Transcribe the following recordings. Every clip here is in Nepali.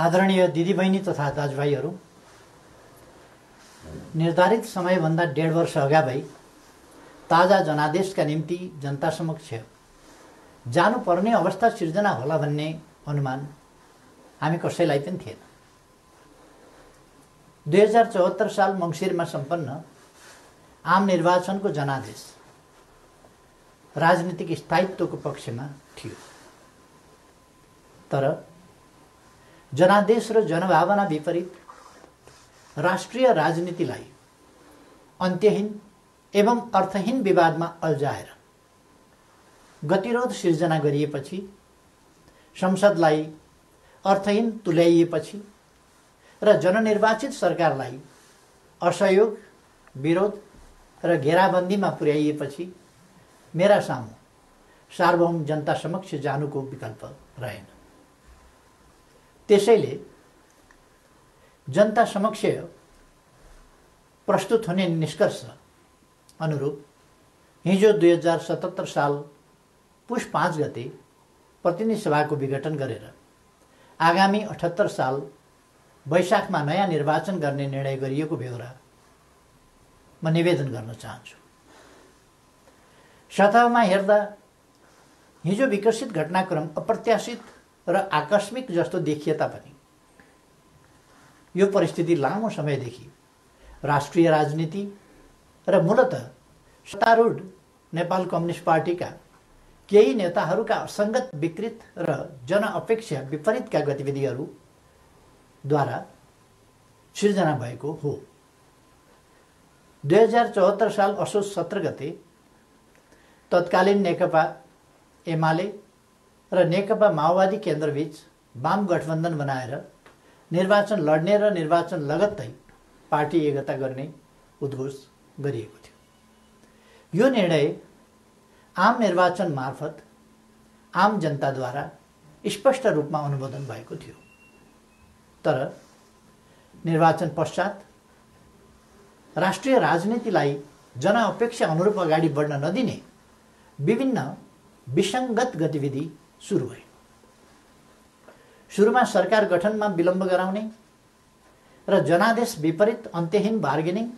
आदरणीय दिदीबहिनी तथा दाजुभाइहरू, निर्धारित समयभन्दा 1.5 वर्ष अगावै ताजा जनादेशका निम्ति जनता समक्ष जानुपर्ने अवस्था सिर्जना होला भन्ने अनुमान हामी कसैलाई पनि थिएन। 2074 साल मङ्सिरमा सम्पन्न आम निर्वाचनको जनादेश राजनीतिक स्थायित्वको पक्षमा थियो, तर जनादेश र जनभावना विपरीत राष्ट्रिय राजनीतिलाई अन्त्यहीन एवं अर्थहीन विवादमा अल्झाएर गतिरोध सिर्जना गरिएपछि, संसदलाई अर्थहीन तुल्याइएपछि र जननिर्वाचित सरकारलाई असहयोग, विरोध र घेराबन्दीमा पुर्याइएपछि मेरा सामु सार्वभौम जनता समक्ष जानुको विकल्प रहेन। त्यसैले जनता समक्ष प्रस्तुत हुने निष्कर्ष अनुरूप हिजो 2077 साल पुष 5 गते प्रतिनिधि सभाको विघटन गरेर आगामी 78 साल वैशाखमा नयाँ निर्वाचन गर्ने निर्णय गरिएको बेहोरा म निवेदन गर्न चाहन्छु। सतहमा हेर्दा हिजो विकसित घटनाक्रम अप्रत्याशित र आकस्मिक जस्तो देखिए तापनि यो परिस्थिति लामो समयदेखि राष्ट्रिय राजनीति र मूलतः सत्तारूढ नेपाल कम्युनिस्ट पार्टीका केही नेताहरूका असङ्गत, विकृत र जनअपेक्षा विपरीतका गतिविधिहरूद्वारा सिर्जना भएको हो। 2074 साल असोज 17 गते तत्कालीन नेकपा एमाले र नेकपा माओवादी केन्द्रबीच वाम गठबन्धन बनाएर निर्वाचन लड्ने र निर्वाचन लगत्तै पार्टी एकता गर्ने उद्घोष गरिएको थियो। यो निर्णय आम निर्वाचन मार्फत आम जनताद्वारा स्पष्ट रूपमा अनुमोदन भएको थियो, तर निर्वाचन पश्चात राष्ट्रिय राजनीतिलाई जनअपेक्षा अनुरूप अगाडि बढ्न नदिने विभिन्न विसङ्गत गतिविधि सुरु भए। सुरुमा सरकार गठनमा विलम्ब गराउने र जनादेश विपरीत अन्त्यहीन बार्गेनिङ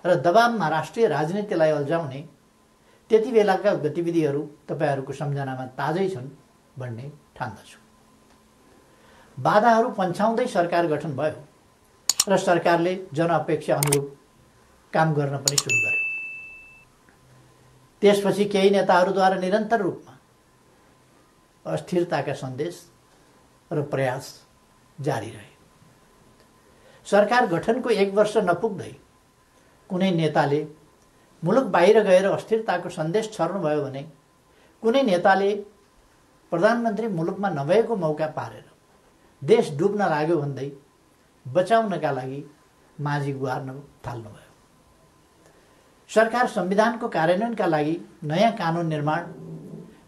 र दबावमा राष्ट्रिय राजनीतिलाई अल्झाउने त्यति बेलाका गतिविधिहरू तपाईहरूको सम्झनामा ताजै छन् भन्ने ठान्दछु। बाधाहरू पन्छाउँदै सरकार गठन भयो र सरकारले जनअपेक्षा अनुरूप काम गर्न पनि सुरु गर्यो। त्यसपछि केही नेताहरूद्वारा निरन्तर रूपमा अस्थिरताका सन्देश र प्रयास जारी रहे। सरकार गठनको 1 वर्ष नपुग्दै कुनै नेताले मुलुक बाहिर गएर अस्थिरताको सन्देश छर्नुभयो भने कुनै नेताले प्रधानमन्त्री मुलुकमा नभएको मौका पारेर देश डुब्न लाग्यो भन्दै बचाउनका लागि माझी गुहार्न थाल्नुभयो। सरकार संविधानको कार्यान्वयनका लागि नयाँ कानुन निर्माण,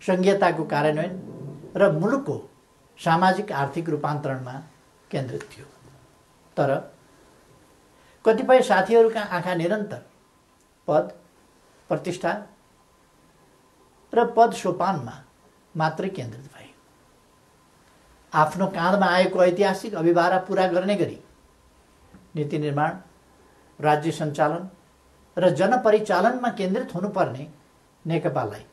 संघीयताको कार्यान्वयन र मुलुकको सामाजिक आर्थिक रूपान्तरणमा केन्द्रित थियो, तर कतिपय साथीहरूका आँखा निरन्तर पद, प्रतिष्ठा र पद सोपानमा मात्रै केन्द्रित भए। आफ्नो काँधमा आएको ऐतिहासिक अभिभारा पूरा गर्ने गरी नीति निर्माण, राज्य सञ्चालन र जनपरिचालनमा केन्द्रित हुनुपर्ने नेकपालाई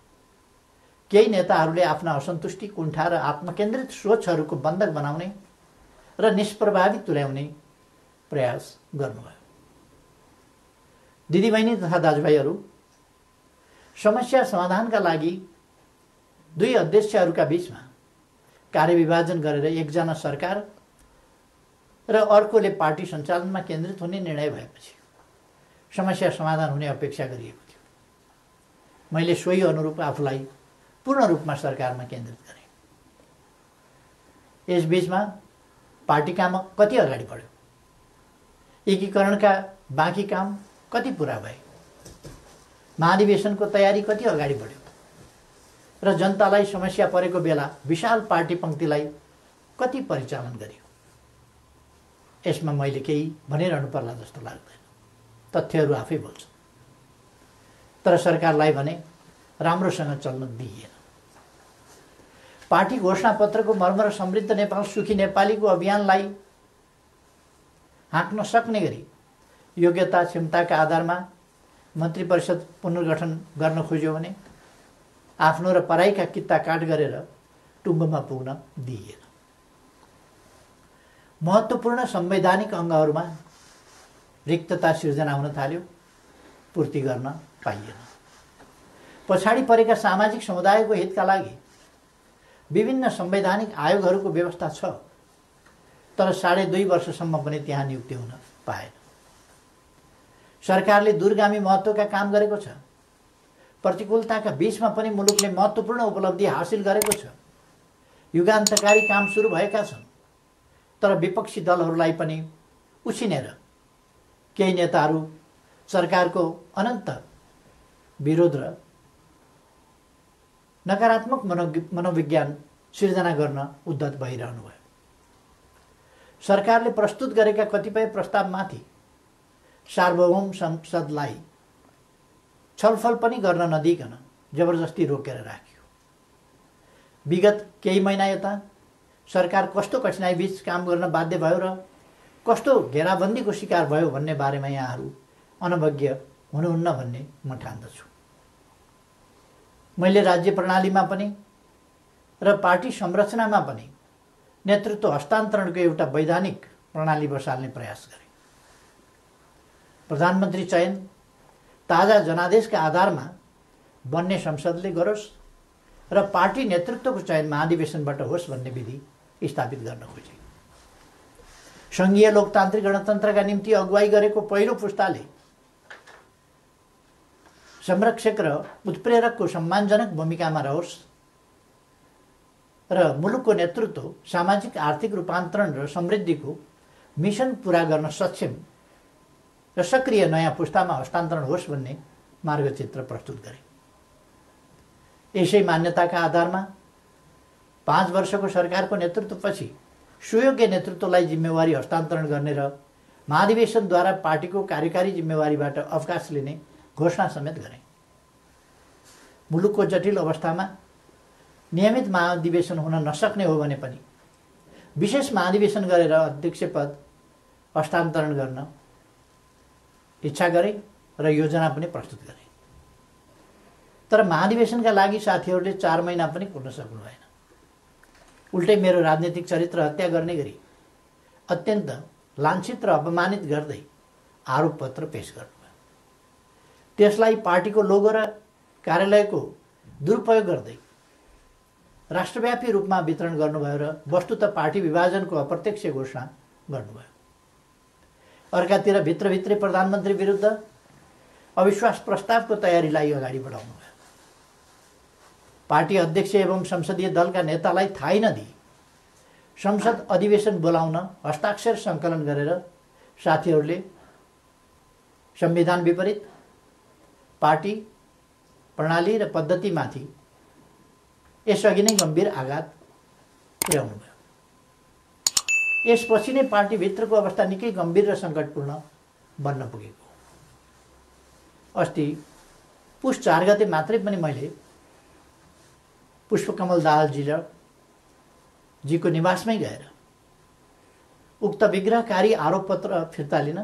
केही नेताहरूले आफ्ना असन्तुष्टि, कुण्ठा र आत्मकेन्द्रित सोचहरूको बन्धक बनाउने र निष्प्रभावी तुल्याउने प्रयास गर्नुभयो। दिदीबहिनी तथा दाजुभाइहरू, समस्या समाधानका लागि 2 अध्यक्षहरूका बीचमा कार्यविभाजन गरेर एकजना सरकार र अर्कोले पार्टी सञ्चालनमा केन्द्रित हुने निर्णय भएपछि समस्या समाधान हुने अपेक्षा गरिएको थियो। मैले सोही अनुरूप आफूलाई पूर्ण रूपमा सरकारमा केन्द्रित गरेँ। यसबीचमा पार्टी काम कति अगाडि बढ्यो, एकीकरणका बाँकी काम कति पुरा भए, महाधिवेशनको तयारी कति अगाडि बढ्यो र जनतालाई समस्या परेको बेला विशाल पार्टी पङ्क्तिलाई कति परिचालन गरियो, यसमा मैले केही भनिरहनु पर्ला जस्तो लाग्दैन। तथ्यहरू आफै बोल्छन्। तर सरकारलाई भने राम्रोसँग चल्न दिइएन। पार्टी घोषणापत्रको मर्म र समृद्ध नेपाल सुखी नेपालीको अभियानलाई हाँक्न सक्ने गरी योग्यता क्षमताका आधारमा मन्त्री परिषद पुनर्गठन गर्न खोज्यो भने आफ्नो र पराईका कित्ता काट गरेर टुङ्गोमा पुग्न दिइएन। महत्त्वपूर्ण संवैधानिक अङ्गहरूमा रिक्तता सिर्जना हुन थाल्यो, पूर्ति गर्न पाइएन। पछाडि परेका सामाजिक समुदायको हितका लागि विभिन्न संवैधानिक आयोगहरूको व्यवस्था छ, तर 2.5 वर्षसम्म पनि त्यहाँ नियुक्ति हुन पाएन। सरकारले दूरगामी महत्त्वका काम गरेको छ, प्रतिकूलताका बीचमा पनि मुलुकले महत्त्वपूर्ण उपलब्धि हासिल गरेको छ, युगान्तकारी काम सुरु भएका छन्, तर विपक्षी दलहरूलाई पनि उछिनेर केही नेताहरू सरकारको अनन्त विरोध र नकारात्मक मनोविज्ञान सिर्जना गर्न उद्धत भइरहनु भयो। सरकारले प्रस्तुत गरेका कतिपय प्रस्तावमाथि सार्वभौम संसदलाई छलफल पनि गर्न नदिइकन जबरजस्ती रोकेर राखियो। विगत केही महिना यता सरकार कस्तो कठिनाइ बीच काम गर्न बाध्य भयो र कस्तो घेराबन्दीको शिकार भयो भन्ने बारेमा यहाँहरू अनभिज्ञ हुनुहुन्न भन्ने म ठान्दछु। मैले राज्य प्रणालीमा पनि र पार्टी संरचनामा पनि नेतृत्व हस्तान्तरणको एउटा वैधानिक प्रणाली बसाल्ने प्रयास गरेँ। प्रधानमन्त्री चयन ताजा जनादेशका आधारमा बन्ने संसदले गरोस् र पार्टी नेतृत्वको चयन महाधिवेशनबाट होस् भन्ने विधि स्थापित गर्न खोजे। सङ्घीय लोकतान्त्रिक गणतन्त्रका निम्ति अगुवाई गरेको पहिलो पुस्ताले संरक्षक र उत्प्रेरकको सम्मानजनक भूमिकामा रहोस् र मुलुकको नेतृत्व सामाजिक आर्थिक रूपान्तरण र समृद्धिको मिसन पूरा गर्न सक्षम र सक्रिय नयाँ पुस्तामा हस्तान्तरण होस् भन्ने मार्गचित्र प्रस्तुत गरे। यसै मान्यताका आधारमा 5 वर्षको सरकारको नेतृत्वपछि सुयोग्य नेतृत्वलाई जिम्मेवारी हस्तान्तरण गर्ने र महाधिवेशनद्वारा पार्टीको कार्यकारी जिम्मेवारीबाट अवकाश लिने घोषणा समेत गरे। मुलुकको जटिल अवस्थामा नियमित महाधिवेशन हुन नसक्ने हो भने पनि विशेष महाधिवेशन गरेर अध्यक्ष पद हस्तान्तरण गर्न इच्छा गरे र योजना पनि प्रस्तुत गरे। तर महाधिवेशनका लागि साथीहरूले 4 महिना पनि कुर्न सक्नु भएन। उल्टै मेरो राजनीतिक चरित्र हत्या गर्ने गरी अत्यन्त लाञ्छित र अपमानित गर्दै आरोप पत्र पेश गर्नुभयो। त्यसलाई पार्टीको लोगो र कार्यालयको दुरुपयोग गर्दै राष्ट्रव्यापी रूपमा वितरण गर्नुभयो र वस्तुतः पार्टी विभाजनको अप्रत्यक्ष घोषणा गर्नुभयो। अर्कातिर भित्रभित्रै प्रधानमन्त्री विरुद्ध अविश्वास प्रस्तावको तयारीलाई अगाडि बढाउनु भयो। पार्टी अध्यक्ष एवं संसदीय दलका नेतालाई थाहै नदिई संसद अधिवेशन बोलाउन हस्ताक्षर सङ्कलन गरेर साथीहरूले संविधान विपरीत पार्टी प्रणाली र पद्धतिमाथि यसअघि नै गम्भीर आघात पुर्याउनु भयो। यसपछि नै पार्टीभित्रको अवस्था निकै गम्भीर र सङ्कटपूर्ण बन्न पुगेको। अस्ति पुस 4 गते मात्रै पनि मैले पुष्पकमल दाहालजीको निवासमै गएर उक्त विग्रहकारी आरोप पत्र फिर्ता लिन,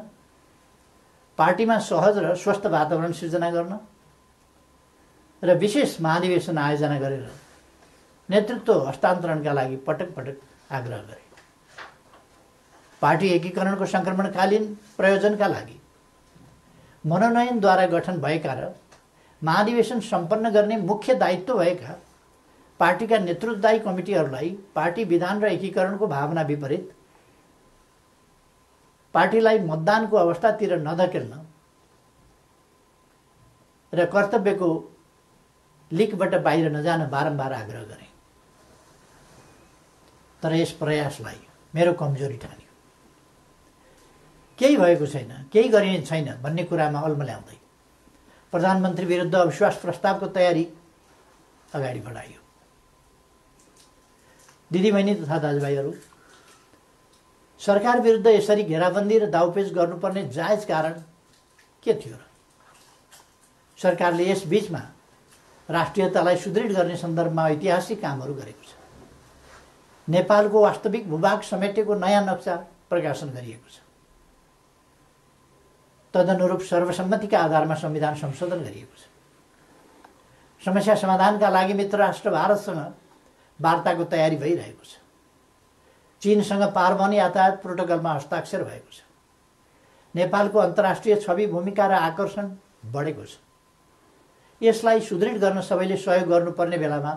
पार्टीमा सहज र स्वस्थ वातावरण सिर्जना गर्न र विशेष महाधिवेशन आयोजना गरेर नेतृत्व हस्तान्तरणका लागि पटक पटक आग्रह गरे। पार्टी एकीकरणको सङ्क्रमणकालीन प्रयोजनका लागि मनोनयनद्वारा गठन भएका र महाधिवेशन सम्पन्न गर्ने मुख्य दायित्व भएका पार्टीका नेतृत्वदायी कमिटीहरूलाई पार्टी विधान र एकीकरणको भावना विपरीत पार्टीलाई मतदानको अवस्थातिर नधकेल्न र कर्तव्यको लिकबाट बाहिर नजान बारम्बार आग्रह गरे। तर यस प्रयासलाई मेरो कमजोरी ठान्यो। केही भएको छैन, केही गरिने छैन भन्ने कुरामा अल्मल्याउँदै प्रधानमन्त्री विरुद्ध अविश्वास प्रस्तावको तयारी अगाडि बढाइयो। दिदीबहिनी तथा दाजुभाइहरू, सरकार विरुद्ध यसरी घेराबन्दी र दाउपेच गर्नुपर्ने जायज कारण के थियो र? सरकारले यस बीचमा राष्ट्रियतालाई सुदृढ गर्ने सन्दर्भमा ऐतिहासिक कामहरू गरेको छ। नेपालको वास्तविक भूभाग समेटेको नयाँ नक्सा प्रकाशन गरिएको छ। तदनुरूप सर्वसम्मतिका आधारमा संविधान संशोधन गरिएको छ। समस्या समाधानका लागि मित्र राष्ट्र भारतसँग वार्ताको तयारी भइरहेको छ। चीनसँग पारमाणु यातायात प्रोटोकलमा हस्ताक्षर भएको छ। नेपालको अन्तर्राष्ट्रिय छवि भूमिका र आकर्षण बढेको छ। यसलाई सुदृढ गर्न सबैले सहयोग गर्नुपर्ने बेलामा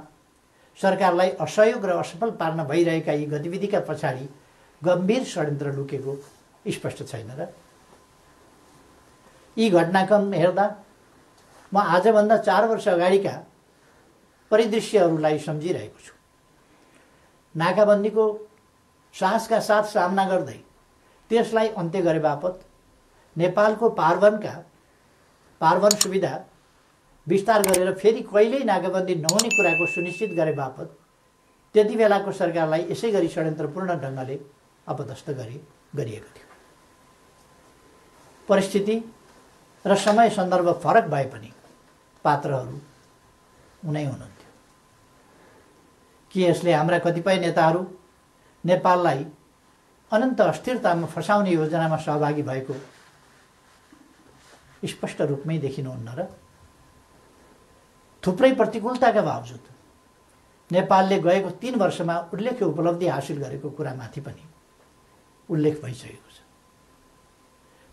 सरकारलाई असहयोग र असफल पार्न भइरहेका यी गतिविधिका पछाडि गम्भीर षड्यन्त्र लुकेको स्पष्ट छैन र? यी घटनाक्रम हेर्दा म आजभन्दा 4 वर्ष अगाडिका परिदृश्यहरूलाई सम्झिरहेको छु। नाकाबन्दीको साहसका साथ सामना गर्दै त्यसलाई अन्त्य गरे बापत नेपालको पार्वन सुविधा विस्तार गरेर फेरि कहिल्यै नाकाबन्दी नहुने कुराको सुनिश्चित गरे बापत त्यति बेलाको सरकारलाई यसै गरी षड्यन्त्रपूर्ण ढङ्गले अपदस्थ गरिएको थियो। परिस्थिति र समय सन्दर्भ फरक भए पनि पात्रहरू उनै हुनुहुन्थ्यो। के यसले हाम्रा कतिपय नेताहरू नेपाललाई अनन्त अस्थिरतामा फसाउने योजनामा सहभागी भएको स्पष्ट रूपमै देखिनुहुन्न र? थुप्रै प्रतिकूलताका बावजुद नेपालले गएको 3 वर्षमा उल्लेख्य उपलब्धि हासिल गरेको कुरामाथि पनि उल्लेख भइसकेको छ।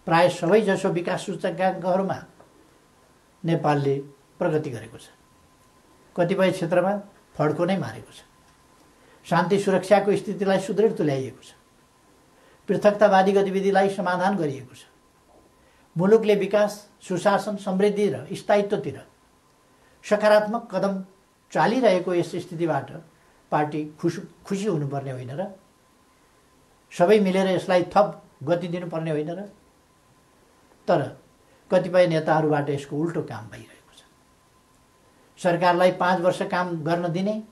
प्राय सबैजसो विकास सूचकाङ्कहरूमा नेपालले प्रगति गरेको छ। कतिपय क्षेत्रमा फड्को नै मारेको छ। शान्ति सुरक्षाको स्थितिलाई सुदृढ तुल्याइएको छ। पृथकतावादी गतिविधिलाई समाधान गरिएको छ। मुलुकले विकास, सुशासन, समृद्धि र स्थायित्वतिर सकारात्मक कदम चालिरहेको यस स्थितिबाट पार्टी खुसी हुनुपर्ने होइन र? सबै मिलेर यसलाई थप गति दिनुपर्ने होइन र? तर कतिपय नेताहरूबाट यसको उल्टो काम भइरहेको छ। सरकारलाई 5 वर्ष काम गर्न दिने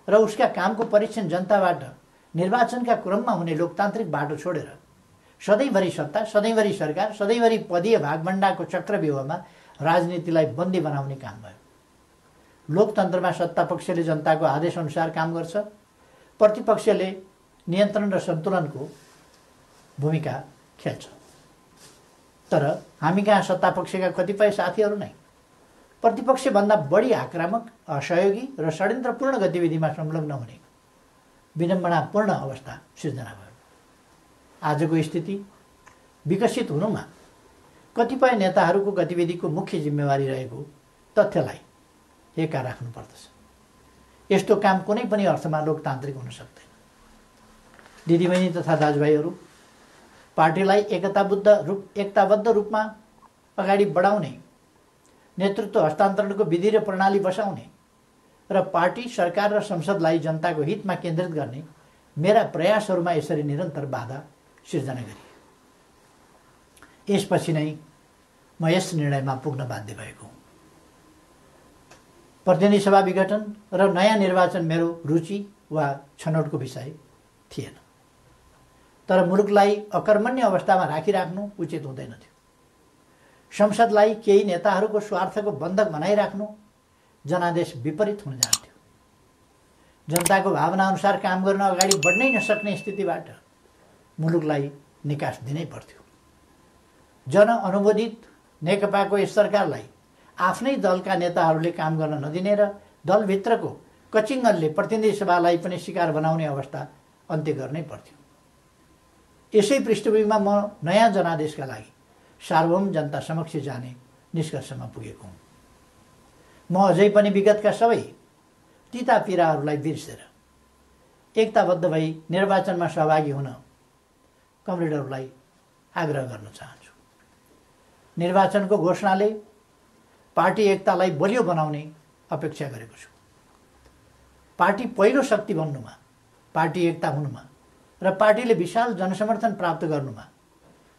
र उसका कामको परीक्षण जनताबाट निर्वाचनका क्रममा हुने लोकतान्त्रिक बाटो छोडेर सधैँभरि सत्ता, सधैँभरि सरकार, सधैँभरि पदीय भागभण्डाको चक्रव्यूहमा राजनीतिलाई बन्दी बनाउने काम भयो। लोकतन्त्रमा सत्तापक्षले जनताको आदेशअनुसार काम गर्छ, प्रतिपक्षले नियन्त्रण र सन्तुलनको भूमिका खेल्छ। तर हामी कहाँ सत्तापक्षका कतिपय साथीहरू नै प्रतिपक्षभन्दा बढी आक्रामक, असहयोगी र षड्यन्त्रपूर्ण गतिविधिमा संलग्न हुने विडम्बनापूर्ण अवस्था सिर्जना भयो। आजको स्थिति विकसित हुनुमा कतिपय नेताहरूको गतिविधिको मुख्य जिम्मेवारी रहेको तथ्यलाई एका राख्नुपर्दछ। यस्तो काम कुनै पनि अर्थमा लोकतान्त्रिक हुन सक्दैन। दिदीबहिनी तथा दाजुभाइहरू, पार्टीलाई एकताबद्ध रूपमा अगाडि बढाउने, नेतृत्व हस्तान्तरणको विधि र प्रणाली बसाउने र पार्टी, सरकार र संसदलाई जनताको हितमा केन्द्रित गर्ने मेरा प्रयासहरूमा यसरी निरन्तर बाधा सिर्जना गरिए। यसपछि नै म यस निर्णयमा पुग्न बाध्य भएको हुँ। प्रतिनिधि सभा विघटन र नयाँ निर्वाचन मेरो रुचि वा छनौटको विषय थिएन। तर मुलुकलाई अकर्मण्य अवस्थामा राखिराख्नु उचित हुँदैन थियो। संसदलाई केही नेताहरूको स्वार्थको बन्धक बनाइराख्नु जनादेश विपरीत हुन जान्थ्यो। जनताको भावनाअनुसार काम गर्न अगाडि बढ्नै नसक्ने स्थितिबाट मुलुकलाई निकास दिनै पर्थ्यो। जनअनुमोदित नेकपाको यस सरकारलाई आफ्नै दलका नेताहरूले काम गर्न नदिने र दलभित्रको कचिङ्गलले प्रतिनिधि सभालाई पनि शिकार बनाउने अवस्था अन्त्य गर्नै पर्थ्यो। यसै पृष्ठभूमिमा म नयाँ जनादेशका लागि सार्वभौम जनता समक्ष जाने निष्कर्षमा पुगेको हुँ। म अझै पनि विगतका सबै तिता पीडाहरूलाई बिर्सेर एकताबद्ध भई निर्वाचनमा सहभागी हुन कमरेडहरूलाई आग्रह गर्न चाहन्छु। निर्वाचनको घोषणाले पार्टी एकतालाई बलियो बनाउने अपेक्षा गरेको छु। पार्टी पहिलो शक्ति बन्नुमा, पार्टी एकता हुनुमा र पार्टीले विशाल जनसमर्थन प्राप्त गर्नुमा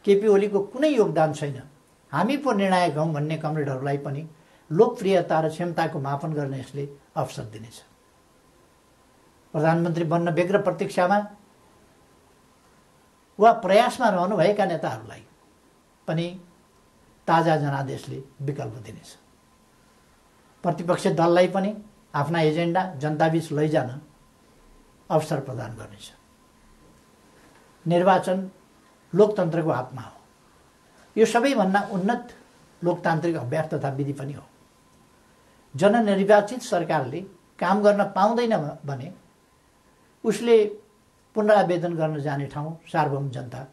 केपी ओलीको कुनै योगदान छैन। हामी पो निर्णायक हौँ भन्ने कमरेडहरूलाई पनि लोकप्रियता र क्षमताको मापन गर्ने यसले अवसर दिनेछ। प्रधानमन्त्री बन्न व्यग्र प्रतीक्षामा वा प्रयासमा रहनुभएका नेताहरूलाई पनि ताजा जनादेशले विकल्प दिनेछ। प्रतिपक्ष दललाई पनि आफ्ना एजेन्डा जनताबीच लैजान अवसर प्रदान गर्नेछ। निर्वाचन लोकतन्त्रको आत्मा हो। यो सबैभन्दा उन्नत लोकतान्त्रिक अभ्यास तथा विधि पनि हो। जननिर्वाचित सरकारले काम गर्न पाउँदैन भने उसले पुनरावेदन गर्न जाने ठाउँ सार्वभौम जनता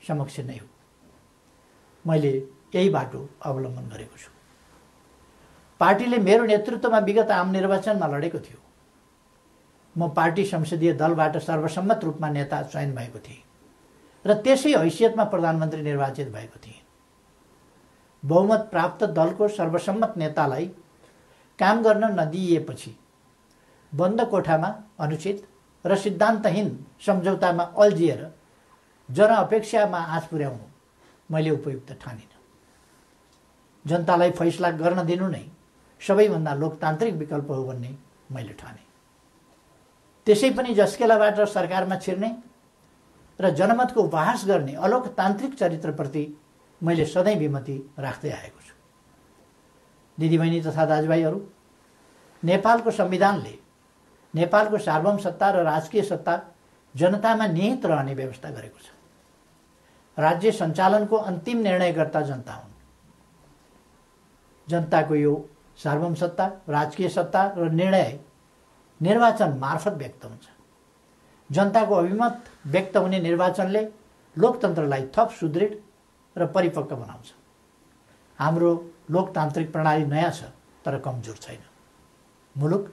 समक्ष नै हो। मैले यही बाटो अवलम्बन गरेको छु। पार्टीले मेरो नेतृत्वमा विगत आम निर्वाचनमा लडेको थियो। म पार्टी संसदीय दलबाट सर्वसम्मत रूपमा नेता चयन भएको थिएँ र त्यसै हैसियतमा प्रधानमन्त्री निर्वाचित भएको थिएँ। बहुमत प्राप्त दलको सर्वसम्मत नेतालाई काम गर्न नदिइएपछि बन्द कोठामा अनुचित र सिद्धान्तहीन सम्झौतामा अल्झिएर जनअपेक्षामा आँच पुर्याउनु मैले उपयुक्त ठानिनँ। जनतालाई फैसला गर्न दिनु नै सबैभन्दा लोकतान्त्रिक विकल्प हो भन्ने मैले ठाने। त्यसै पनि जस्केलाबाट सरकारमा छिर्ने र जनमतको उपहास गर्ने अलोकतान्त्रिक चरित्रप्रति मैले सधैँ विमति राख्दै आएको छु। दिदीबहिनी तथा दाजुभाइहरू, नेपालको संविधानले नेपालको सार्वभौम सत्ता र राजकीय सत्ता जनतामा निहित रहने व्यवस्था गरेको छ। राज्य सञ्चालनको अन्तिम निर्णयकर्ता जनता हुन्। जनताको यो सार्वभौम सत्ता, राजकीय सत्ता र निर्णय निर्वाचन मार्फत व्यक्त हुन्छ। जनताको अभिमत व्यक्त हुने निर्वाचनले लोकतन्त्रलाई थप सुदृढ र परिपक्व बनाउँछ। हाम्रो लोकतान्त्रिक प्रणाली नयाँ छ तर कमजोर छैन। मुलुक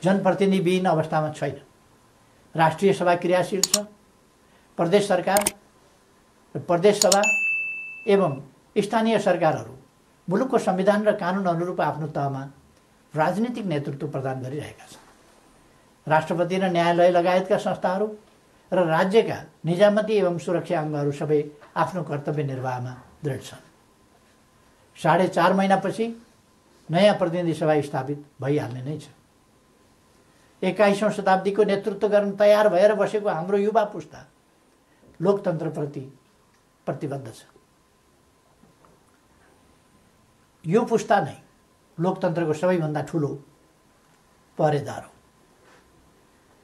जनप्रतिनिधिविहीन अवस्थामा छैन। राष्ट्रिय सभा क्रियाशील छ। प्रदेश सरकार र प्रदेश सभा एवं स्थानीय सरकारहरू मुलुकको संविधान र कानुन अनुरूप आफ्नो तहमा राजनीतिक नेतृत्व प्रदान गरिरहेका छन्। राष्ट्रपति र न्यायालय लगायतका संस्थाहरू र राज्यका निजामती एवं सुरक्षा अङ्गहरू सबै आफ्नो कर्तव्य निर्वाहमा दृढ छन्। 4.5 महिनापछि नयाँ प्रतिनिधि सभा स्थापित भइहाल्ने नै छ। 21औं शताब्दीको नेतृत्व गर्न तयार भएर बसेको हाम्रो युवा पुस्ता लोकतन्त्रप्रति प्रतिबद्ध छ। यो पुस्ता नै लोकतन्त्रको सबैभन्दा ठुलो पहरेदार हो।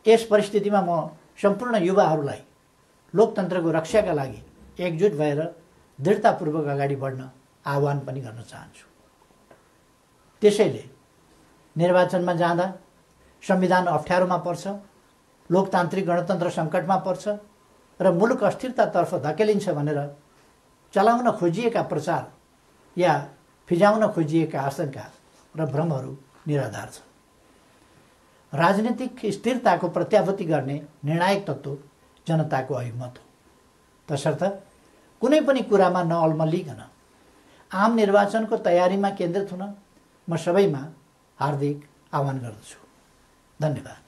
यस परिस्थितिमा म सम्पूर्ण युवाहरूलाई लोकतन्त्रको रक्षाका लागि एकजुट भएर दृढतापूर्वक अगाडि बढ्न आह्वान पनि गर्न चाहन्छु। त्यसैले निर्वाचनमा जाँदा संविधान अप्ठ्यारोमा पर्छ, लोकतान्त्रिक गणतन्त्र सङ्कटमा पर्छ र मुलुक अस्थिरतातर्फ धकेलिन्छ भनेर चलाउन खोजिएका प्रचार या फिजाउन खोजिएका आशंका र भ्रमहरू निराधार छन्। राजनीतिक स्थिरताको प्रत्याभूति गर्ने निर्णायक तत्त्व जनताको अभिमत हो। तसर्थ कुनै पनि कुरामा नअल्मलिकन आम निर्वाचनको तयारीमा केन्द्रित हुन म सबैमा हार्दिक आह्वान गर्दछु। धन्यवाद।